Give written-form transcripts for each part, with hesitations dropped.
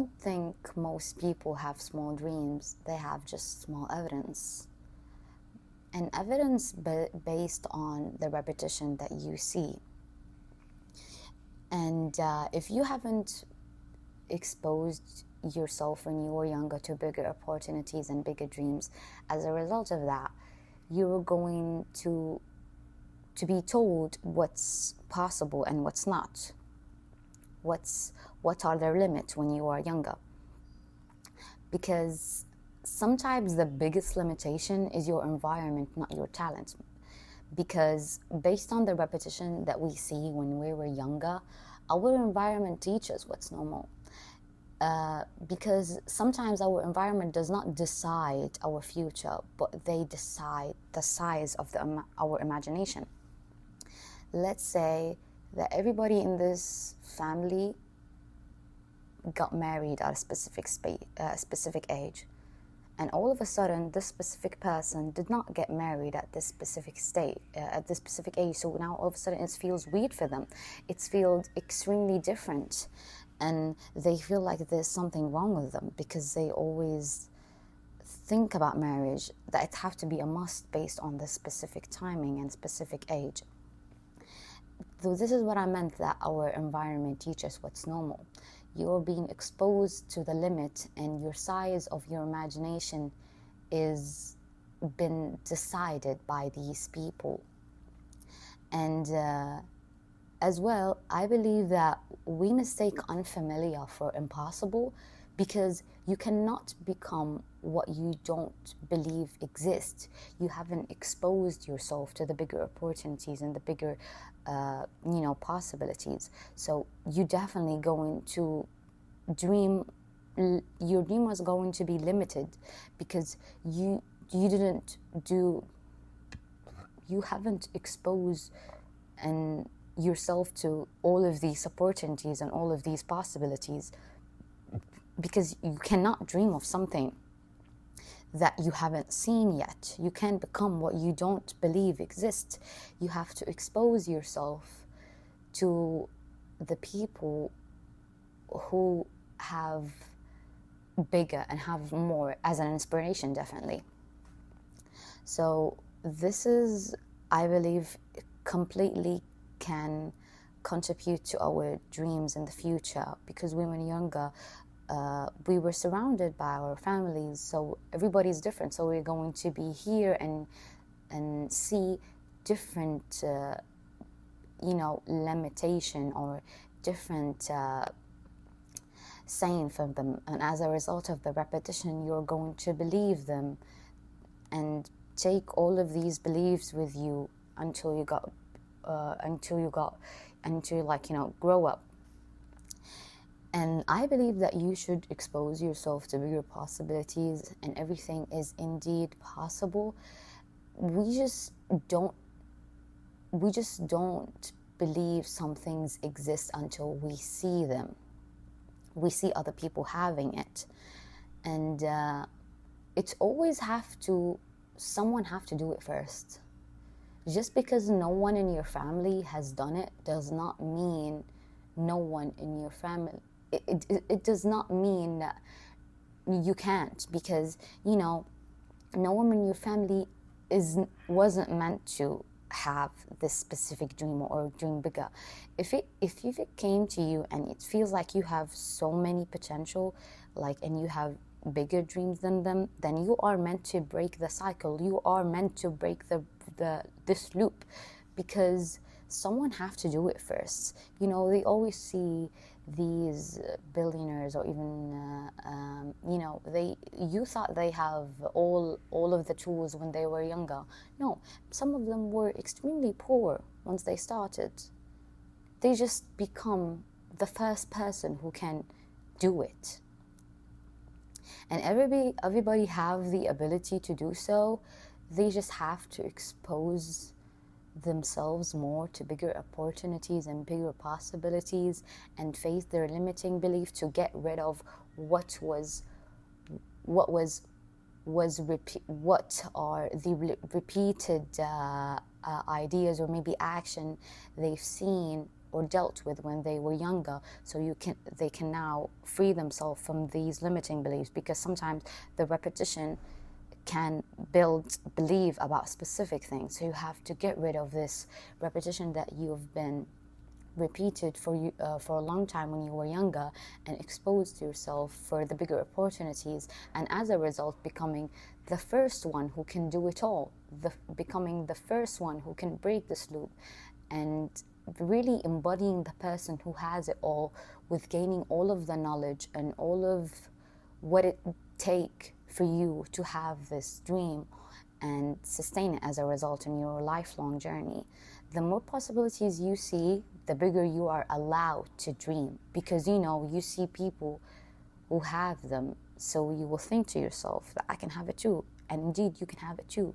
don't think most people have small dreams. They have just small evidence. And evidence based on the repetition that you see. And if you haven't exposed yourself when you were younger to bigger opportunities and bigger dreams, as a result of that, you're going to be told what's possible and what's not. What are their limits when you are younger? Because sometimes the biggest limitation is your environment, not your talent. Because based on the repetition that we see when we were younger, our environment teaches what's normal. Because sometimes our environment does not decide our future, but they decide the size of our imagination. Let's say that everybody in this family got married at a specific age, and all of a sudden this specific person did not get married at this specific age. So now all of a sudden it feels weird for them. It feels extremely different, and they feel like there's something wrong with them because they always think about marriage that it have to be a must based on this specific timing and specific age. So this is what I meant, that our environment teaches what's normal. You're being exposed to the limit, and your size of your imagination is been decided by these people. And as well, I believe that we mistake unfamiliar for impossible, because you cannot become what you don't believe exists. You haven't exposed yourself to the bigger opportunities and the bigger possibilities. So you definitely going to dream. Your dream was going to be limited because you haven't exposed and yourself to all of these opportunities and all of these possibilities, because you cannot dream of something that you haven't seen yet. You can't become what you don't believe exists. You have to expose yourself to the people who have bigger and have more as an inspiration, definitely. So this is, I believe, completely can contribute to our dreams in the future, because when we were younger, we were surrounded by our families, so everybody's different. So we're going to be here and see different, limitation or different saying from them, and as a result of the repetition, you're going to believe them and take all of these beliefs with you until you grow up. And I believe that you should expose yourself to bigger possibilities, and everything is indeed possible. We just don't believe some things exist until we see them. We see other people having it, and it's always someone have to do it first. Just because no one in your family has done it does not mean no one in your family. It does not mean that you can't, because no one in your family wasn't meant to have this specific dream or dream bigger. If it came to you and it feels like you have so many potential, and you have bigger dreams than them, then you are meant to break the cycle. You are meant to break this loop, because someone have to do it first. They always see these billionaires, or even you thought they have all of the tools when they were younger. No, some of them were extremely poor once they started. They just become the first person who can do it. And everybody have the ability to do so. They just have to expose themselves more to bigger opportunities and bigger possibilities, and face their limiting belief to get rid of what are the repeated ideas or maybe action they've seen or dealt with when they were younger, so they can now free themselves from these limiting beliefs, because sometimes the repetition can build belief about specific things. So you have to get rid of this repetition that you've been repeated for a long time when you were younger, and exposed yourself for the bigger opportunities, and as a result becoming the first one who can do it all, becoming the first one who can break this loop, and really embodying the person who has it all, with gaining all of the knowledge and all of what it takes for you to have this dream and sustain it as a result in your lifelong journey. The more possibilities you see, the bigger you are allowed to dream, because you see people who have them, so you will think to yourself that I can have it too, and indeed you can have it too.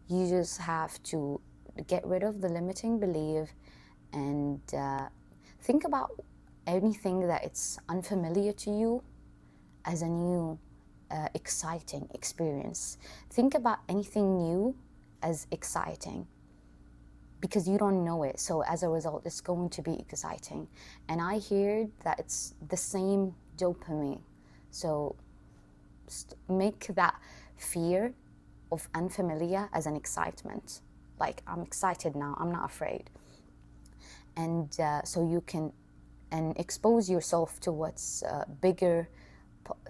You just have to get rid of the limiting belief, and think about anything that it's unfamiliar to you as a new exciting experience. Think about anything new as exciting, because you don't know it, so as a result it's going to be exciting. And I hear that it's the same dopamine, so make that fear of unfamiliar as an excitement. Like, I'm excited now, I'm not afraid. And so you can expose yourself to what's bigger,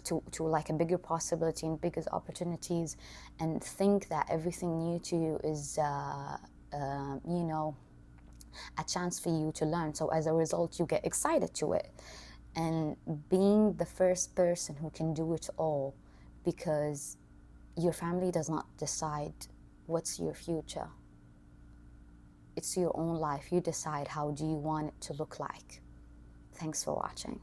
to like a bigger possibility and bigger opportunities, and think that everything new to you is a chance for you to learn. So as a result you get excited to it, and being the first person who can do it all, because your family does not decide what's your future. It's your own life. You decide how do you want it to look like. Thanks for watching.